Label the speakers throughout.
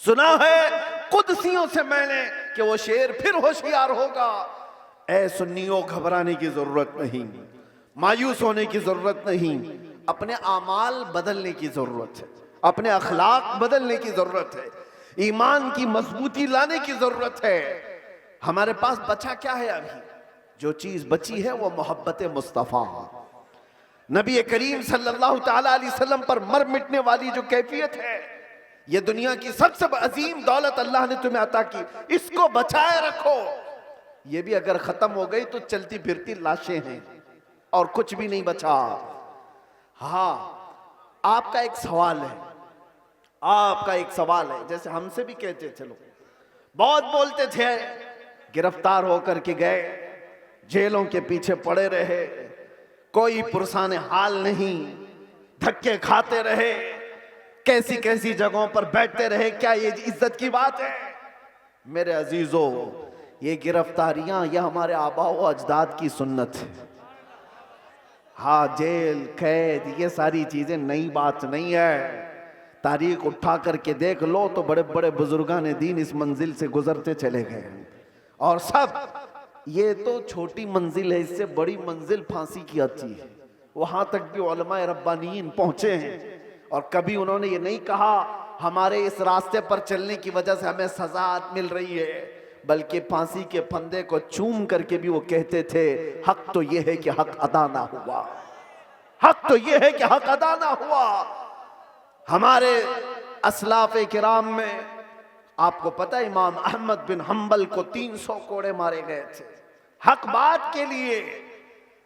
Speaker 1: सुना है कुदसियों से मैंने कि वो शेर फिर होशियार होगा। ऐ सुन्नियों, घबराने की जरूरत नहीं, मायूस होने की जरूरत नहीं, अपने आमाल बदलने की जरूरत है, अपने अखलाक बदलने की जरूरत है, ईमान की मजबूती लाने की जरूरत है। हमारे पास बचा क्या है? अभी जो चीज बची है वो मोहब्बत मुस्तफा, नबी करीम सल्लल्लाहु ताला अलैहि वसल्लम पर मर मिटने वाली जो कैफियत है, ये दुनिया की सबसे अजीम दौलत अल्लाह ने तुम्हें अता की, इसको बचाए रखो। ये भी अगर खत्म हो गई तो चलती फिरती लाशें हैं और कुछ भी नहीं बचा। हाँ, आपका एक सवाल है, आपका एक सवाल है। जैसे हमसे भी कहते थे लोग, बहुत बोलते थे, गिरफ्तार होकर के गए, जेलों के पीछे पड़े रहे, कोई पुरसाने हाल नहीं, धक्के खाते रहे, कैसी कैसी जगहों पर बैठते रहे। क्या ये इज्जत की बात है? मेरे अजीजों, ये गिरफ्तारियां ये हमारे आबाओ अजदाद की सुन्नत है। हाँ, जेल कैद ये सारी चीजें नई बात नहीं है। तारीख उठा करके देख लो तो बड़े बड़े बुजुर्गान दीन इस मंजिल से गुजरते चले गए, और सब ये तो छोटी मंजिल है, इससे बड़ी मंजिल फांसी की आती है। वहां तक भी उलमाए रब्बानीन पहुंचे हैं, और कभी उन्होंने ये नहीं कहा हमारे इस रास्ते पर चलने की वजह से हमें सजा मिल रही है, बल्कि फांसी के फंदे को चूम करके भी वो कहते थे, हक तो ये है कि हक अदा ना हुआ, हक तो ये है कि हक अदा ना हुआ। हमारे असलाफ़े किराम में आपको पता है, इमाम अहमद बिन हम्बल को 300 कोड़े मारे गए थे हक बात के लिए।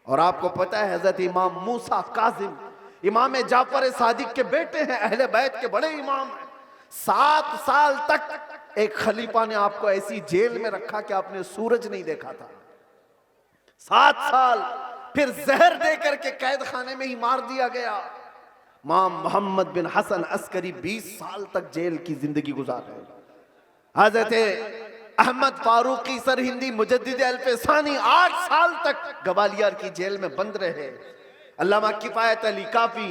Speaker 1: और आपको पता है हजरत इमाम मूसा काजिम, इमाम जाफर सादिक के बेटे हैं, अहले बैत के बड़े इमाम हैं, 7 साल तक एक खलीफा ने आपको ऐसी जेल में रखा कि आपने सूरज नहीं देखा था। 7 साल, फिर जहर दे करके कैद खाने में ही मार दिया गया। इमाम मोहम्मद बिन हसन अस्करी 20 साल तक जेल की जिंदगी गुजारे। हजरत अहमद फारूकी सरहिंदी मुजद्दिद अल्फसानी 8 साल तक ग्वालियर की जेल में बंद रहे। अल्लामा किफायत अली काफी,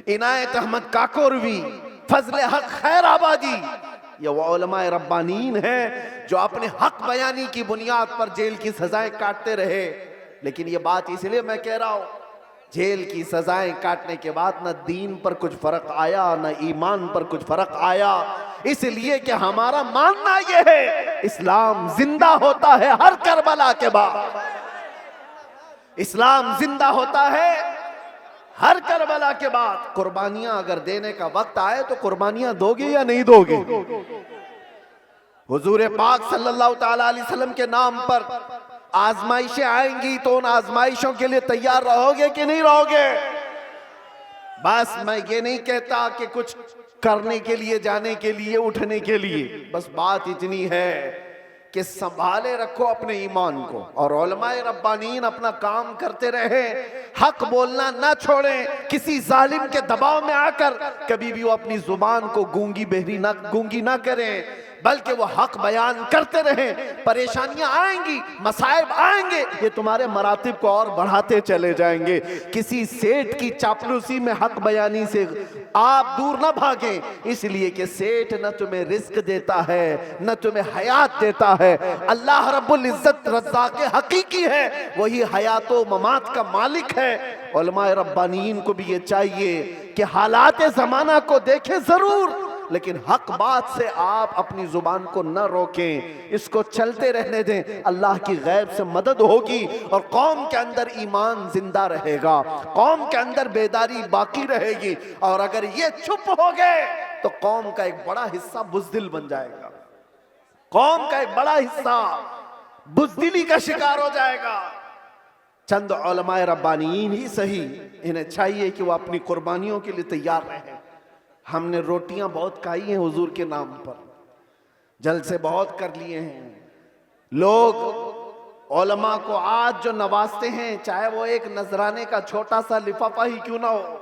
Speaker 1: इनायत अहमद काकोरवी, फजले हक खैराबादी, ये वो उलमाए रब्बानीन हैं जो अपने हक बयानी की बुनियाद पर जेल की सजाएं काटते रहे। लेकिन ये बात इसलिए मैं कह रहा हूं, जेल की सजाएं काटने के बाद न दीन पर कुछ फर्क आया, न ईमान पर कुछ फर्क आया, इसलिए कि हमारा मानना यह है इस्लाम जिंदा होता है हर करबला के बाद। इस्लाम जिंदा होता है हर करबला के बाद। कुर्बानियां अगर देने का वक्त आए तो कुर्बानियां दोगे या नहीं दोगे? हुजूर पाक सल्लल्लाहु ताला अलैहि वसल्लम के नाम पर आजमाइशें आएंगी तो उन आजमाइशों के लिए तैयार रहोगे कि नहीं रहोगे? बस मैं ये नहीं कहता कि कुछ करने के लिए, जाने के लिए, उठने के लिए, बस बात इतनी है कि संभाले रखो अपने ईमान को, और उलमाए रब्बानीन अपना काम करते रहे, हक बोलना ना छोड़ें। किसी जालिम के दबाव में आकर कभी भी वो अपनी जुबान को गूंगी ना करें, बल्कि वो हक बयान करते रहें। परेशानियां आएंगी, मसाइब आएंगे, ये तुम्हारे मरातिब को और बढ़ाते चले जाएंगे। किसी सेठ की चापलूसी में हक बयानी से आप दूर ना भागें, इसलिए कि सेठ न तुम्हें रिस्क देता है, न तुम्हें हयात देता है। अल्लाह रब्बुल इज्जत रज़्ज़ाक़ हकीकी है, वही हयात व ममात का मालिक है। उलमाए रब्बानीन को भी ये चाहिए कि हालात ज़माना को देखें जरूर, लेकिन हक बात से आप अपनी जुबान को न रोकें, इसको चलते रहने दें। अल्लाह की गैब से मदद होगी और कौम के अंदर ईमान जिंदा रहेगा, कौम के अंदर बेदारी बाकी रहेगी। और अगर ये चुप हो गए तो कौम का एक बड़ा हिस्सा बुज़दिल बन जाएगा, कौम का एक बड़ा हिस्सा बुज़दिली का शिकार हो जाएगा। चंद उलमाए रब्बानीन ही सही, इन्हें चाहिए कि वो अपनी कुर्बानियों के लिए तैयार रहें। हमने रोटियां बहुत खाई हैं हुजूर के नाम पर, जलसे बहुत कर लिए हैं। लोग उलमा को आज जो नवाजते हैं, चाहे वो एक नजराने का छोटा सा लिफाफा ही क्यों ना हो,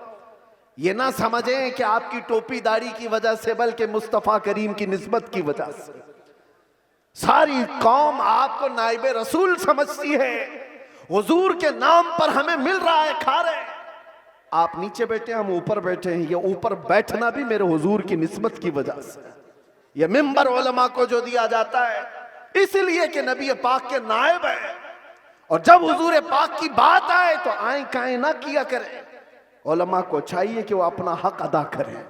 Speaker 1: ये ना समझें कि आपकी टोपी दाढ़ी की वजह से, बल्कि मुस्तफा करीम की निस्बत की वजह से सारी कौम आपको नाइबे रसूल समझती है। हुजूर के नाम पर हमें मिल रहा है, खा रहे हैं। आप नीचे बैठे, हम ऊपर बैठे हैं, ये ऊपर बैठना भी मेरे हुजूर की निस्बत की वजह से। ये मिंबर उलमा को जो दिया जाता है इसलिए कि नबी पाक के नायब है, और जब हुजूर पाक की बात आए तो आए काए ना किया करें। उलमा को चाहिए कि वो अपना हक अदा करें,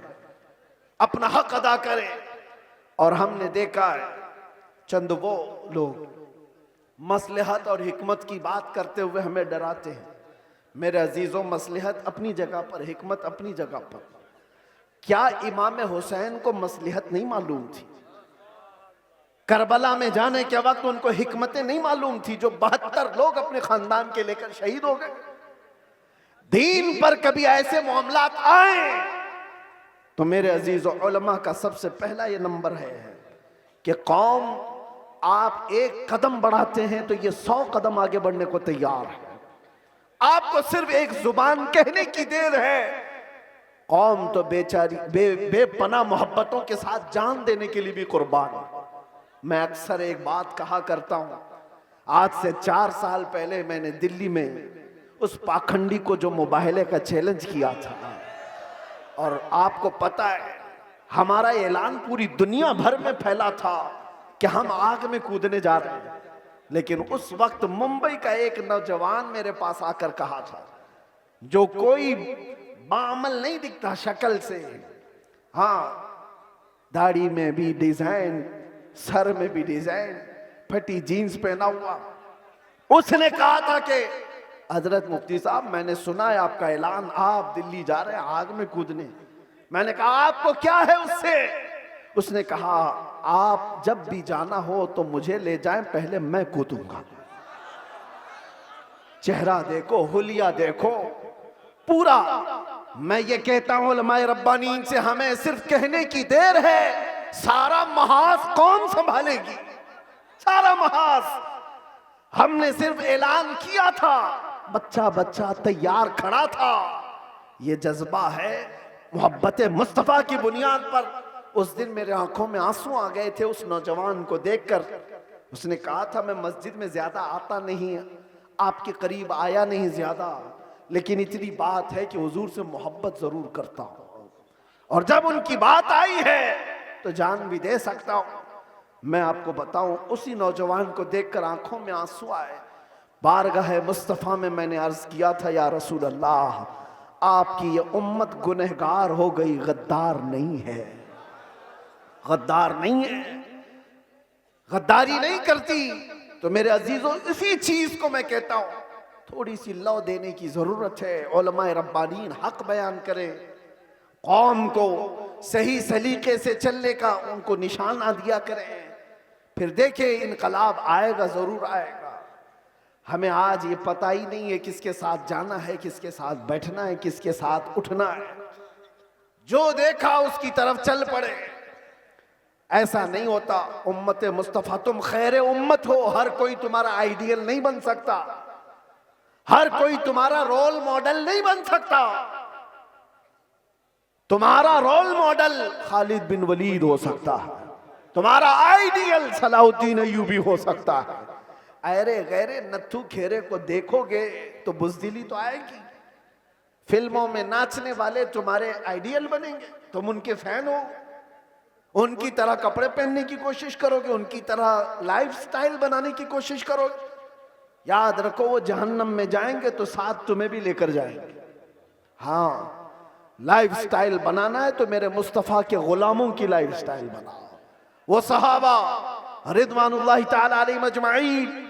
Speaker 1: अपना हक अदा करें। और हमने देखा है चंद वो लोग मसलहत और हिकमत की बात करते हुए हमें डराते हैं। मेरे अजीजों, मसलहत अपनी जगह पर, हिकमत अपनी जगह पर। क्या इमाम हुसैन को मसलहत नहीं मालूम थी? करबला में जाने के वक्त उनको हिकमतें नहीं मालूम थी जो 72 लोग अपने खानदान के लेकर शहीद हो गए? दीन पर कभी ऐसे मामलात आए तो मेरे अजीजों, उलमा का सबसे पहला ये नंबर है कि कौम, आप एक कदम बढ़ाते हैं तो ये 100 कदम आगे बढ़ने को तैयार है। आपको सिर्फ एक जुबान कहने की देर है, कौम तो बेचारी बेपना मोहब्बतों के साथ जान देने के लिए भी कुर्बान है। मैं अक्सर एक बात कहा करता हूं, आज से 4 साल पहले मैंने दिल्ली में उस पाखंडी को जो मुबाहले का चैलेंज किया था, और आपको पता है हमारा ऐलान पूरी दुनिया भर में फैला था कि हम आग में कूदने जा रहे हैं। लेकिन उस वक्त मुंबई का एक नौजवान मेरे पास आकर कहा था, जो कोई बामल नहीं दिखता शक्ल से, हाँ दाढ़ी में भी डिजाइन, सर में भी डिजाइन, फटी जीन्स पहना हुआ, उसने कहा था कि हजरत मुफ्ती साहब, मैंने सुना है आपका ऐलान, आप दिल्ली जा रहे हैं आग में कूदने। मैंने कहा आपको क्या है उससे? उसने कहा आप जब भी जाना हो तो मुझे ले जाएं, पहले मैं कूदूंगा। चेहरा देखो, हुलिया देखो पूरा। मैं ये कहता हूं उलमाए रब्बानीन से, हमें सिर्फ कहने की देर है, सारा महाज कौन संभालेगी? सारा महाज। हमने सिर्फ ऐलान किया था, बच्चा बच्चा तैयार खड़ा था। ये जज्बा है मोहब्बत मुस्तफा की बुनियाद पर। उस दिन मेरे आंखों में आंसू आ गए थे उस नौजवान को देखकर। उसने कहा था मैं मस्जिद में ज्यादा आता नहीं, आपके करीब आया नहीं ज्यादा, लेकिन इतनी बात है कि हुजूर से मोहब्बत जरूर करता हूं, और जब उनकी बात आई है तो जान भी दे सकता हूं। मैं आपको बताऊं, उसी नौजवान को देखकर आंखों में आंसू आए। बारगाह मुस्तफा में मैंने अर्ज किया था, या रसूल अल्लाह, आपकी ये उम्मत गुनहगार हो गई, गद्दार नहीं है, गद्दार नहीं है, गद्दारी नहीं करती। तो मेरे अजीजों, इसी चीज को मैं कहता हूं, थोड़ी सी लौ देने की जरूरत है। उलमाए रब्बानीन हक बयान करें, कौम को सही सलीके से चलने का उनको निशाना दिया करें, फिर देखें इनकलाब आएगा, जरूर आएगा। हमें आज ये पता ही नहीं है किसके साथ जाना है, किसके साथ बैठना है, किसके साथ उठना है। जो देखा उसकी तरफ चल पड़े, ऐसा नहीं होता। उम्मत मुस्तफा, तुम खैर उम्मत हो, हर कोई तुम्हारा आइडियल नहीं बन सकता, हर कोई तुम्हारा रोल मॉडल नहीं बन सकता। तुम्हारा रोल मॉडल खालिद बिन वलीद हो सकता है, तुम्हारा आइडियल सलाहुद्दीन अय्यूबी हो सकता है। अरे गैरे नत्थू खेरे को देखोगे तो बुज़दिली तो आएगी। फिल्मों में नाचने वाले तुम्हारे आइडियल बनेंगे, तुम उनके फैन हो, उनकी तरह कपड़े पहनने की कोशिश करोगे, उनकी तरह लाइफस्टाइल बनाने की कोशिश करोगे। याद रखो, वो जहन्नम में जाएंगे तो साथ तुम्हें भी लेकर जाएंगे। हाँ, लाइफस्टाइल बनाना है तो मेरे मुस्तफा के गुलामों की लाइफस्टाइल बनाओ। वो सहाबा रिदवानुल्लाह ताला अलैहिम अजमाइन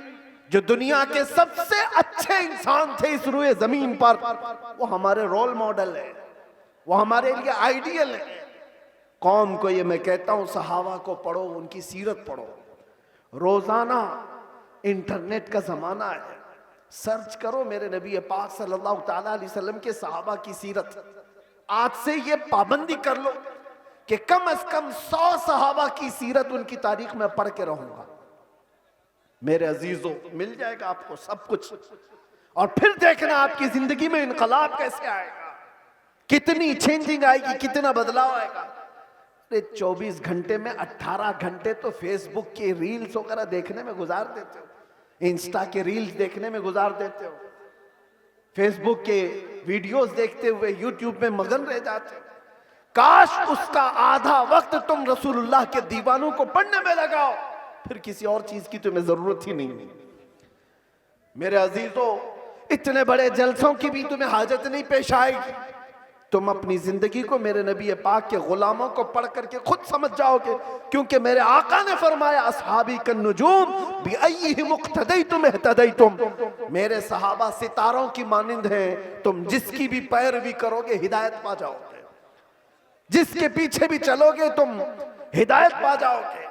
Speaker 1: जो दुनिया के सबसे अच्छे इंसान थे इस रुए जमीन पर, वो हमारे रोल मॉडल है, वो हमारे लिए आइडियल है। कौम को ये मैं कहता हूं, सहाबा को पढ़ो, उनकी सीरत पढ़ो। रोजाना इंटरनेट का जमाना है, सर्च करो मेरे नबी पाक सल्लल्लाहु ताला अलैहि वसल्लम के सहाबा की सीरत। आज से ये पाबंदी कर लो कि कम से कम 100 सहाबा की सीरत, उनकी तारीख में पढ़ के रहूंगा। मेरे अजीजों, मिल जाएगा आपको सब कुछ, और फिर देखना आपकी जिंदगी में इनकलाब कैसे आएगा, कितनी चेंजिंग आएगी, कितना बदलाव आएगा। 24 घंटे में 18 घंटे तो फेसबुक के रील्स वगैरह देखने में गुजार देते हो, इंस्टा के रील्स देखने में गुजार देते हो, फेसबुक के वीडियोस देखते हुए यूट्यूब में मगन रह जाते हो। काश उसका आधा वक्त तुम रसूलुल्लाह के दीवानों को पढ़ने में लगाओ, फिर किसी और चीज की तुम्हें जरूरत ही नहीं। मेरे अजीजों, इतने बड़े जलसों की भी तुम्हें हाजत नहीं पेश आएगी। तुम अपनी जिंदगी को मेरे नबी पाक के गुलामों को पढ़ करके खुद समझ जाओगे, क्योंकि मेरे आका ने फरमाया अस्हाबी कन्नुजूम बिअय्यिहिम इक्तदैतुम इह्तदैतुम। मेरे सहाबा सितारों की मानिंद हैं, तुम जिसकी भी पैरवी करोगे हिदायत पा जाओगे, जिसके पीछे भी चलोगे तुम हिदायत पा जाओगे।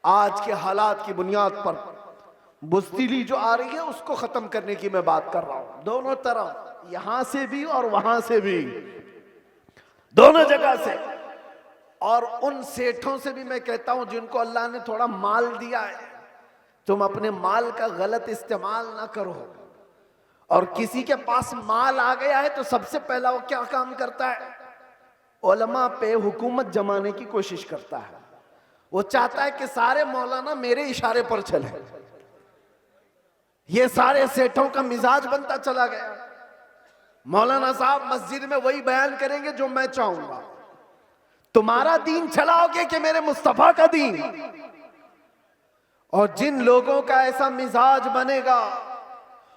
Speaker 1: आज के हालात की बुनियाद पर बुज़दिली जो आ रही है उसको खत्म करने की मैं बात कर रहा हूं, दोनों तरफ, यहां से भी और वहां से भी, दोनों जगह से। और उन सेठों से भी मैं कहता हूं जिनको अल्लाह ने थोड़ा माल दिया है, तुम अपने माल का गलत इस्तेमाल ना करो। और किसी के पास माल आ गया है तो सबसे पहला वो क्या काम करता है? उलमा पे हुकूमत जमाने की कोशिश करता है। वो चाहता है कि सारे मौलाना मेरे इशारे पर चले। ये सारे सेठों का मिजाज बनता चला गया। मौलाना साहब मस्जिद में वही बयान करेंगे जो मैं चाहूंगा। तुम्हारा दीन चलाओगे कि मेरे मुस्तफा का दीन? और जिन लोगों का ऐसा मिजाज बनेगा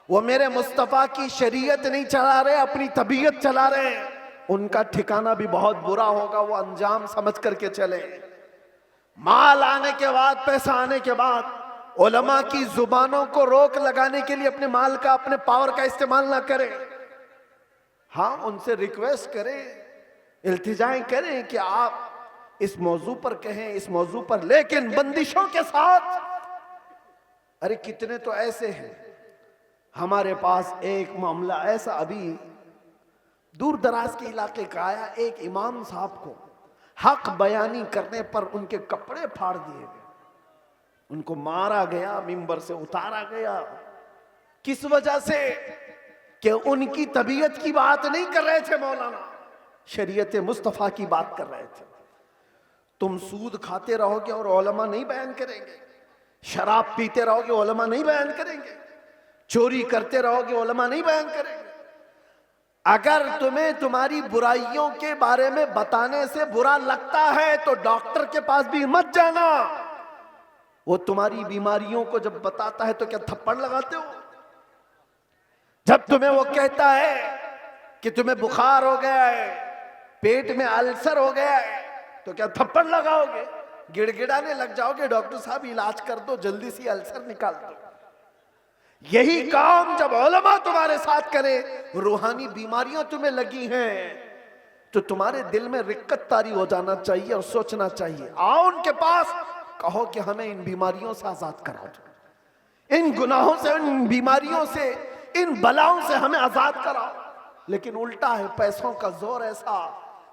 Speaker 1: वो मेरे मुस्तफा की शरीयत नहीं चला रहे, अपनी तबीयत चला रहे हैं, उनका ठिकाना भी बहुत बुरा होगा। वो अंजाम समझ करके चले। माल आने के बाद, पैसा आने के बाद उलमा की जुबानों को रोक लगाने के लिए अपने माल का, अपने पावर का इस्तेमाल ना करें। हाँ, उनसे रिक्वेस्ट करें, इल्तिजाएं करें कि आप इस मौजू पर कहें, इस मौजू पर, लेकिन बंदिशों के साथ। अरे कितने तो ऐसे हैं, हमारे पास एक मामला ऐसा अभी दूर दराज के इलाके का आया। एक इमाम साहब को हक बयानी करने पर उनके कपड़े फाड़ दिए गए, उनको मारा गया, मिंबर से उतारा गया। किस वजह से? कि उनकी तबीयत की बात नहीं कर रहे थे मौलाना, शरीयत मुस्तफा की बात कर रहे थे। तुम सूद खाते रहोगे और उलमा नहीं बयान करेंगे, शराब पीते रहोगे उलमा नहीं बयान करेंगे, चोरी करते रहोगे उलमा नहीं बयान करेंगे। अगर तुम्हें तुम्हारी बुराइयों के बारे में बताने से बुरा लगता है तो डॉक्टर के पास भी मत जाना। वो तुम्हारी बीमारियों को जब बताता है तो क्या थप्पड़ लगाते हो? जब तुम्हें वो कहता है कि तुम्हें बुखार हो गया है, पेट में अल्सर हो गया है, तो क्या थप्पड़ लगाओगे? गिड़गिड़ाने लग जाओगे, डॉक्टर साहब इलाज कर दो, जल्दी से अल्सर निकाल दो। यही काम जब उलमा तुम्हारे साथ करे, रूहानी बीमारियां तुम्हें लगी हैं, तो तुम्हारे दिल में रिक्कत तारी हो जाना चाहिए और सोचना चाहिए। आओ उनके पास, कहो कि हमें इन बीमारियों से आजाद करा दो, इन गुनाहों से, इन बीमारियों से, इन बलाओं से हमें आजाद कराओ। लेकिन उल्टा है, पैसों का जोर ऐसा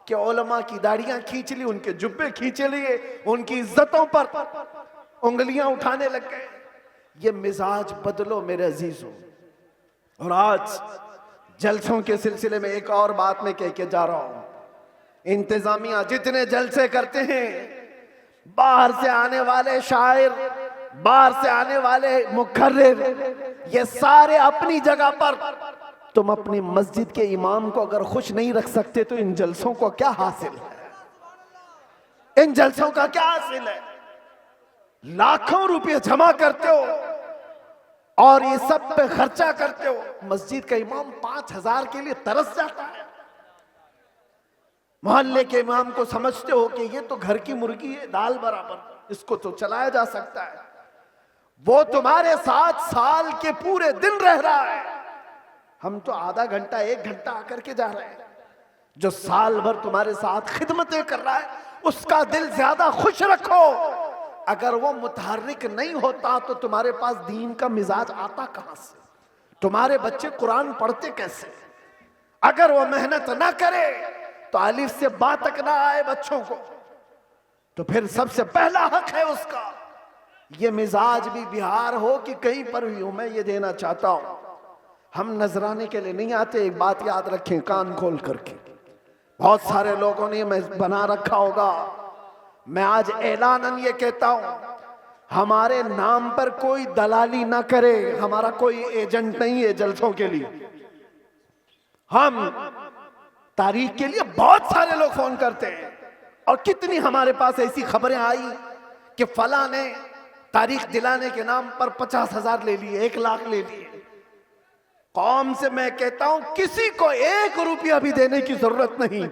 Speaker 1: कि उलमा की दाढ़ियां खींच ली, उनके जुब्बे खींच लिए, उनकी इज्जतों पर उंगलियां उठाने लग गए। ये मिजाज बदलो मेरे अजीजों। और आज जलसों के सिलसिले में एक और बात मैं कह के जा रहा हूं। इंतजामिया जितने जलसे करते हैं, बाहर से आने वाले शायर, बाहर से आने वाले मुखर्रिर, ये सारे अपनी जगह पर। तुम अपनी मस्जिद के इमाम को अगर खुश नहीं रख सकते तो इन जलसों को क्या हासिल है? इन जलसों का क्या हासिल है? लाखों रुपए जमा करते हो और ये सब पे खर्चा करते हो। मस्जिद का इमाम 5,000 के लिए तरस जाता है। मोहल्ले के इमाम को समझते हो कि ये तो घर की मुर्गी है, दाल बराबर, इसको तो चलाया जा सकता है। वो तुम्हारे साथ साल के पूरे दिन रह रहा है, हम तो आधा घंटा, 1 घंटा आकर के जा रहे हैं। जो साल भर तुम्हारे साथ खिदमतें कर रहा है उसका दिल ज्यादा खुश रखो। अगर वो मुतहर्रिक नहीं होता तो तुम्हारे पास दीन का मिजाज आता कहां से? तुम्हारे बच्चे कुरान पढ़ते कैसे? अगर वो मेहनत ना करे तो अलिफ से बा तक ना आए बच्चों को, तो फिर सबसे पहला हक है उसका। ये मिजाज भी बिहार हो कि कहीं पर भी हो, मैं ये देना चाहता हूं। हम नजराने के लिए नहीं आते, एक बात याद रखें कान खोल करके। बहुत सारे लोगों ने मैं बना रखा होगा, मैं आज ऐलानन ये कहता हूं, हमारे नाम पर कोई दलाली ना करे। हमारा कोई एजेंट नहीं है जलसों के लिए। हम तारीख के लिए बहुत सारे लोग फोन करते हैं, और कितनी हमारे पास ऐसी खबरें आई कि फला ने तारीख दिलाने के नाम पर 50,000 ले लिए, 1 लाख ले लिए। कौम से मैं कहता हूं किसी को 1 रुपया भी देने की जरूरत नहीं।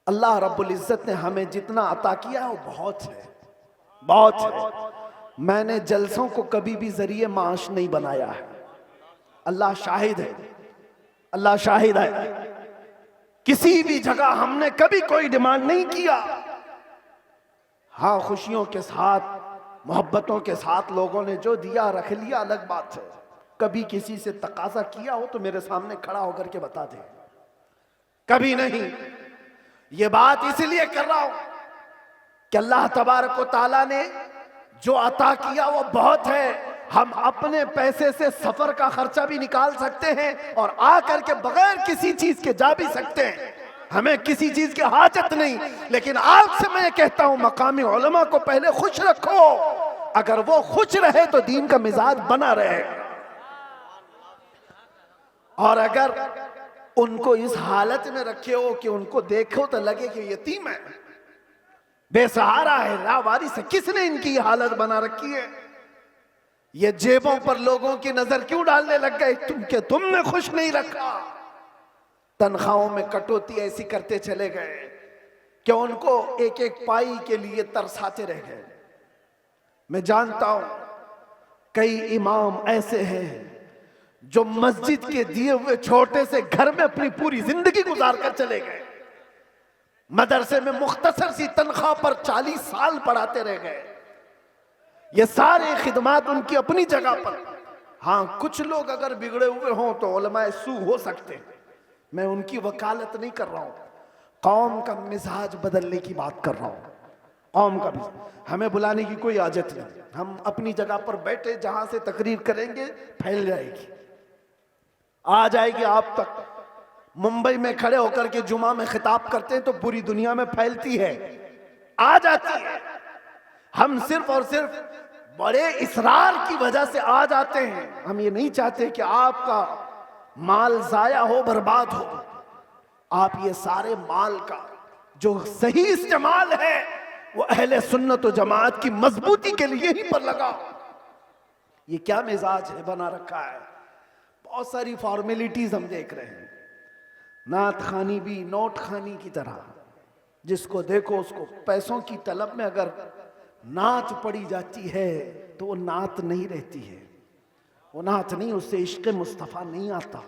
Speaker 1: अल्लाह रब्बुल इज्जत ने हमें जितना अता किया वो बहुत है, बहुत है। मैंने जलसों को कभी भी जरिए माश नहीं बनाया है, अल्लाह शाहिद है, अल्लाह शाहिद है। किसी भी जगह हमने कभी कोई डिमांड नहीं किया। हाँ, खुशियों के साथ, मोहब्बतों के साथ लोगों ने जो दिया रख लिया, अलग बात है। कभी किसी से तकाजा किया हो तो मेरे सामने खड़ा होकर के बता दे, कभी नहीं। ये बात इसलिए कर रहा हूं कि अल्लाह तबारक व तआला ने जो अता किया वो बहुत है। हम अपने पैसे से सफर का खर्चा भी निकाल सकते हैं और आकर के बगैर किसी चीज के जा भी सकते हैं, हमें किसी चीज की हाजत नहीं। लेकिन आज से मैं कहता हूं मकामी उलमा को पहले खुश रखो, अगर वो खुश रहे तो दीन का मिजाज बना रहे। और अगर उनको इस हालत में रखे हो कि उनको देखो तो लगे कि यतीम है, बेसहारा है, लावारिस है, किसने इनकी हालत बना रखी है? ये जेबों पर लोगों की नजर क्यों डालने लग गए? तुमने खुश नहीं रखा। तनख्वाहों में कटौती ऐसी करते चले गए कि उनको एक एक पाई के लिए तरसाते रह गए। मैं जानता हूं कई इमाम ऐसे हैं जो मस्जिद के दिए हुए छोटे से घर में अपनी पूरी जिंदगी गुजार कर चले गए। मदरसे में मुख्तसर सी तनख्वाह पर 40 साल पढ़ाते रह गए। ये सारे खिदमात उनकी अपनी जगह पर। हाँ, कुछ लोग अगर बिगड़े हुए हों तो उलमाए सू हो सकते हैं, मैं उनकी वकालत नहीं कर रहा हूं। कौम का मिजाज बदलने की बात कर रहा हूं। कौम का भी हमें बुलाने की कोई आजत नहीं, हम अपनी जगह पर बैठे जहां से तकरीर करेंगे फैल जाएगी, आ जाएगी आप तक। मुंबई में खड़े होकर के जुमा में खिताब करते हैं तो पूरी दुनिया में फैलती है, आ जाती है। हम सिर्फ और सिर्फ बड़े इसरार की वजह से आ जाते हैं। हम ये नहीं चाहते कि आपका माल जाया हो, बर्बाद हो। आप ये सारे माल का जो सही इस्तेमाल है वो अहले सुन्नत व जमात की मजबूती के लिए ही पर लगाओ। ये क्या मिजाज है बना रखा है? बहुत सारी फॉर्मेलिटीज हम देख रहे हैं, नात खानी भी नोट खानी की तरह। जिसको देखो उसको पैसों की तलब में अगर नात पड़ी जाती है तो वो नात नहीं रहती है, वो नात नहीं, उससे इश्क मुस्तफ़ा नहीं आता।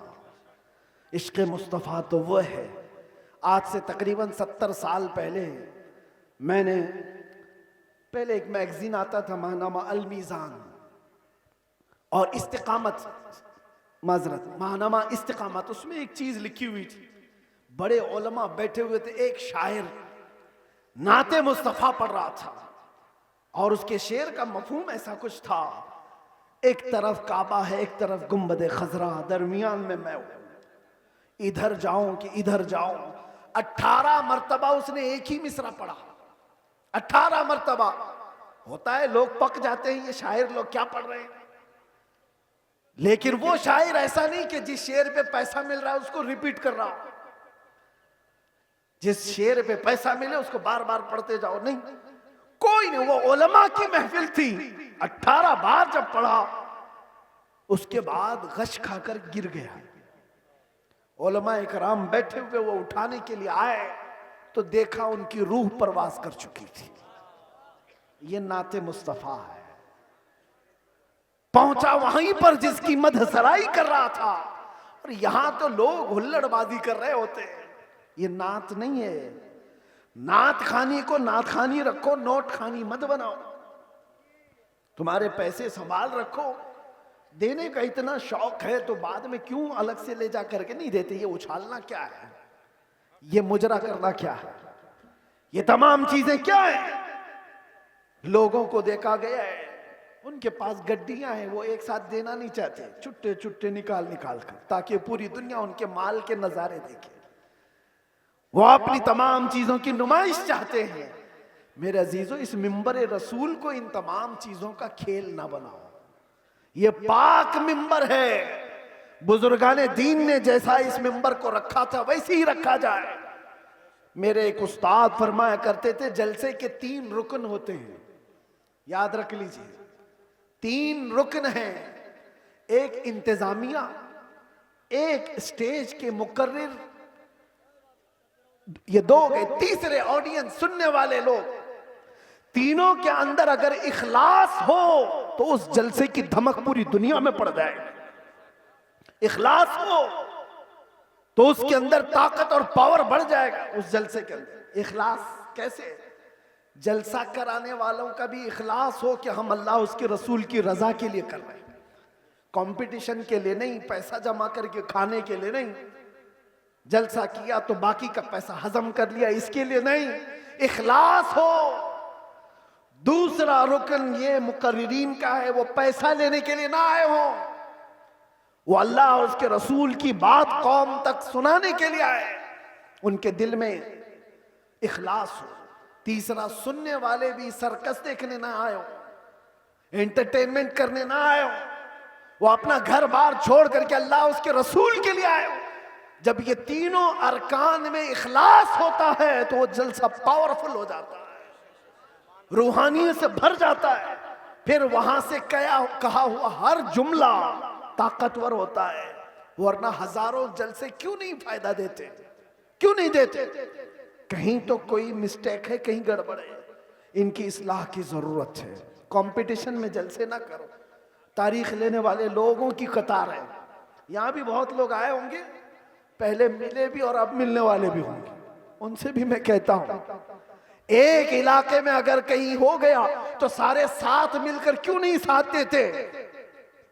Speaker 1: इश्क मुस्तफ़ा तो वो है। आज से तकरीबन 70 साल पहले मैंने पहले एक मैगजीन आता था माहनामा अल मीज़ान, और इस्तिकामत, माजरत माहनामा इस्तिकामत, उसमें एक चीज लिखी हुई थी। बड़े उलमा बैठे हुए थे, एक शायर नाते मुस्तफ़ा पढ़ रहा था और उसके शेर का मफहूम ऐसा कुछ था, एक तरफ काबा है, एक तरफ गुंबद खजरा, दरमियान में मैं हूं, इधर जाऊं कि इधर जाऊं। 18 मरतबा उसने एक ही मिसरा पढ़ा, 18 मरतबा। होता है लोग पक जाते हैं, ये शायर लोग क्या पढ़ रहे हैं। लेकिन वो शायर ऐसा नहीं कि जिस शेर पे पैसा मिल रहा है उसको रिपीट कर रहा हो, जिस शेर पे पैसा मिले उसको बार बार पढ़ते जाओ, नहीं, कोई नहीं। वो उलमा की महफिल थी, 18 बार जब पढ़ा उसके बाद गश खाकर गिर गया। उलमा इकराम बैठे हुए, वो उठाने के लिए आए तो देखा उनकी रूह परवास कर चुकी थी। ये नाते मुस्तफा है। पहुंचा वहीं पर जिसकी मदहसराई कर रहा था, और यहां तो लोग हुल्लड़बाजी कर रहे होते हैं। ये नात नहीं है। नात खानी को नात खानी रखो, नोट खानी मत बनाओ। तुम्हारे पैसे संभाल रखो। देने का इतना शौक है तो बाद में क्यों अलग से ले जा करके नहीं देते? ये उछालना क्या है? ये मुजरा करना क्या है? ये तमाम चीजें क्या है? लोगों को देखा गया है, उनके पास गड्डियां हैं, वो एक साथ देना नहीं चाहते, छुट्टे छुट्टे निकाल निकाल कर, ताकि पूरी दुनिया उनके माल के नजारे देखे। वो अपनी तमाम चीजों की नुमाइश चाहते हैं। मेरे अजीजों, इस मिंबर रसूल को इन तमाम चीजों का खेल ना बनाओ। ये पाक मिंबर है, बुजुर्गाने दीन ने जैसा इस मिंबर को रखा था वैसे ही रखा जाए। मेरे एक उस्ताद फरमाया करते थे, जलसे के 3 रुकन होते हैं, याद रख लीजिए। 3 रुकन हैं, एक इंतजामिया, एक स्टेज के मुकर्रिर, ये 2 गए, तीसरे ऑडियंस, सुनने वाले लोग। तीनों के अंदर अगर इखलास हो तो उस जलसे की धमक पूरी दुनिया में पड़ जाएगी। इखलास हो तो उसके अंदर ताकत और पावर बढ़ जाएगा उस जलसे के अंदर। इखलास कैसे? जलसा कराने वालों का भी इखलास हो कि हम अल्लाह उसके रसूल की रजा के लिए कर रहे हैं, कंपटीशन के लिए नहीं, पैसा जमा करके खाने के लिए नहीं। जलसा किया तो बाकी का पैसा हजम कर लिया, इसके लिए नहीं, इखलास हो। दूसरा रुकन ये मुकर्रिरीन का है, वो पैसा लेने के लिए ना आए हो, वो अल्लाह और उसके रसूल की बात कौम तक सुनाने के लिए आए, उनके दिल में इखलास हो। तीसरा, सुनने वाले भी सर्कस देखने ना आए हो, एंटरटेनमेंट करने ना आए हो, वो अपना घर बार छोड़ करके अल्लाह उसके रसूल के लिए आए हो। जब ये तीनों अरकान में इखलास होता है तो वो जलसा पावरफुल हो जाता है, रूहानियत से भर जाता है। फिर वहां से कहा हुआ हर जुमला ताकतवर होता है, वरना हजारों जलसे क्यों नहीं फायदा देते, क्यों नहीं देते? कहीं तो कोई मिस्टेक है, कहीं गड़बड़ है, इनकी इस्लाह की जरूरत है। कंपटीशन में जलसे ना करो। तारीख लेने वाले लोगों की कतार है, यहां भी बहुत लोग आए होंगे, पहले मिले भी और अब मिलने वाले भी होंगे, उनसे भी मैं कहता हूं, एक इलाके में अगर कहीं हो गया तो सारे साथ मिलकर क्यों नहीं साथ देते?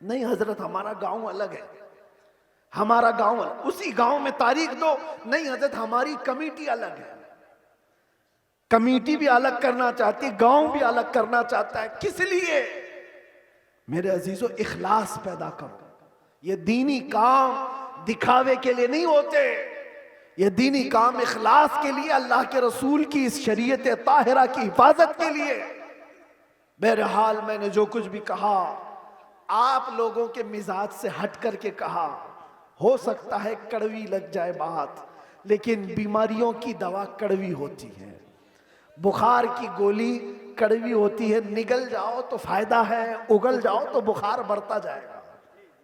Speaker 1: नहीं हजरत, हमारा गांव अलग है, हमारा गांव अलग, उसी गांव में तारीख दो। नहीं हजरत, हमारी कमेटी अलग है, कमेटी भी अलग करना चाहती है, गांव भी अलग करना चाहता है। किस लिए? मेरे अजीजों, इखलास पैदा करो। ये दीनी काम दिखावे के लिए नहीं होते, ये दीनी काम इखलास के लिए, अल्लाह के रसूल की इस शरीयत ताहिरा की हिफाजत के लिए। बहरहाल मैंने जो कुछ भी कहा आप लोगों के मिजाज से हट करके कहा, हो सकता है कड़वी लग जाए बात, लेकिन बीमारियों की दवा कड़वी होती है। बुखार की गोली कड़वी होती है, निगल जाओ तो फायदा है, उगल जाओ तो बुखार बढ़ता जाएगा।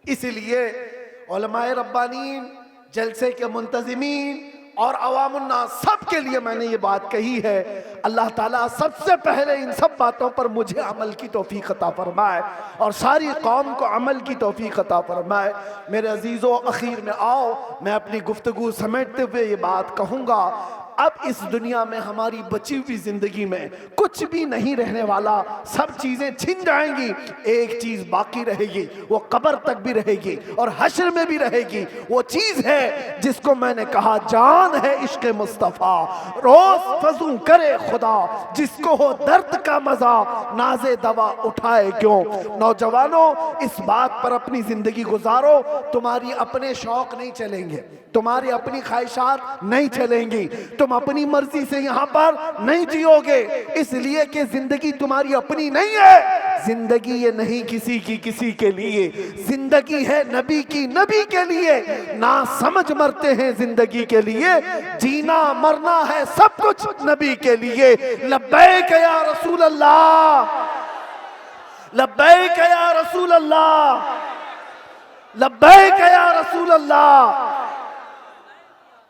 Speaker 1: इसलिए उलमाए रब्बानीन, जलसे के मुंतजिमीन और अवामुन्नास सब के लिए मैंने ये बात कही है। अल्लाह ताला सबसे पहले इन सब बातों पर मुझे अमल की तौफीक अता फरमाए और सारी कौम को अमल की तौफीक अता फरमाए। मेरे अजीज़ों, अखीर में आओ, मैं अपनी गुफ्तगू समेटते हुए ये बात कहूँगा, अब इस दुनिया में हमारी बची हुई जिंदगी में कुछ भी नहीं रहने वाला, सब चीजें छिन जाएंगी, एक चीज बाकी रहेगी, वो कब्र तक भी रहेगी और हश्र में भी रहेगी। वो चीज है जिसको मैंने कहा, जान है इश्क मुस्तफा, रोज फजू करे खुदा, जिसको हो दर्द का मजा, नाजे दवा उठाए क्यों। नौजवानों, इस बात पर अपनी जिंदगी गुजारो। तुम्हारी अपने शौक नहीं चलेंगे, तुम्हारी अपनी ख्वाहिशात नहीं चलेंगी, तुम अपनी मर्जी से यहां पर नहीं जियोगे, इसलिए कि जिंदगी तुम्हारी अपनी नहीं है। जिंदगी ये नहीं किसी की किसी के लिए, जिंदगी है नबी की नबी के लिए। ना समझ मरते हैं जिंदगी के लिए, जीना मरना है सब कुछ नबी के लिए। लब्बैक या रसूल अल्लाह, लब्बैक या रसूल अल्लाह, लब्बैक या रसूल अल्लाह।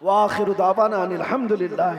Speaker 1: व आखिरु दावाना अनिल हम्दुलिल्लाह।